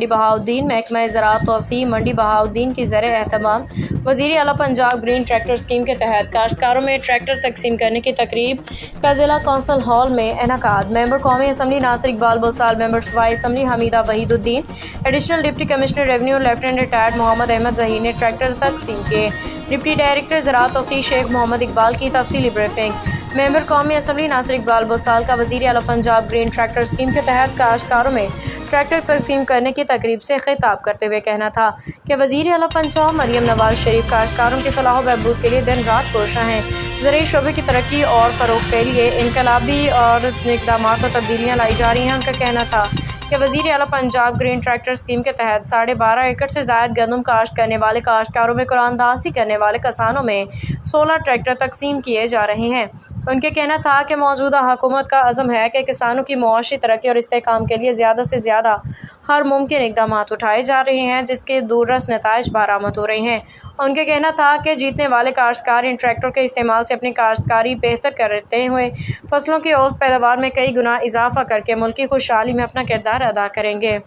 منڈی بہاؤالدین محکمہ زراعت توسیع منڈی بہاؤالدین کی زیر اہتمام وزیر اعلیٰ پنجاب گرین ٹریکٹر اسکیم کے تحت کاشتکاروں میں ٹریکٹر تقسیم کرنے کی تقریب کا ضلع کونسل ہال میں انعقاد۔ ممبر قومی اسمبلی ناصر اقبال بوسال، ممبر صوبائی assembly Hameeda Waheed Uddin, additional deputy commissioner revenue lieutenant retired Muhammad Ahmed Zaheer نے ٹریکٹرز تقسیم کیے۔ ڈپٹی ڈائریکٹر زراعت توسیع شیخ محمد اقبال کی تفصیلی بریفنگ۔ ممبر قومی اسمبلی ناصر اقبال بوسال کا وزیر اعلیٰ پنجاب گرین ٹریکٹر اسکیم کے تحت کاشتکاروں میں ٹریکٹر تقسیم کرنے کی تقریب سے خطاب کرتے ہوئے کہنا تھا کہ وزیر اعلیٰ پنجاب مریم نواز شریف کاشتکاروں کی فلاح و بہبود کے لیے دن رات کوشاں ہیں۔ زرعی شعبے کی ترقی اور فروغ کے لیے انقلابی اور اقدامات اور تبدیلیاں لائی جا رہی ہیں۔ ان کا کہنا تھا کہ وزیر اعلیٰ پنجاب گرین ٹریکٹر اسکیم کے تحت 12.5 ایکڑ سے زائد گندم کاشت کرنے والے کاشتکاروں میں قرآن داسی کرنے والے کسانوں میں 16 ٹریکٹر تقسیم کیے جا رہے ہیں۔ ان کا کہنا تھا کہ موجودہ حکومت کا عزم ہے کہ کسانوں کی معاشی ترقی اور استحکام کے لیے زیادہ سے زیادہ ہر ممکن اقدامات اٹھائے جا رہے ہیں جس کے دوررس نتائج برآمد ہو رہے ہیں۔ ان کا کہنا تھا کہ جیتنے والے کاشتکار ان ٹریکٹروں کے استعمال سے اپنی کاشتکاری بہتر کرتے ہوئے فصلوں کی اوسط پیداوار میں کئی گنا اضافہ کر کے ملک کی خوشحالی میں اپنا کردار ادا کریں گے۔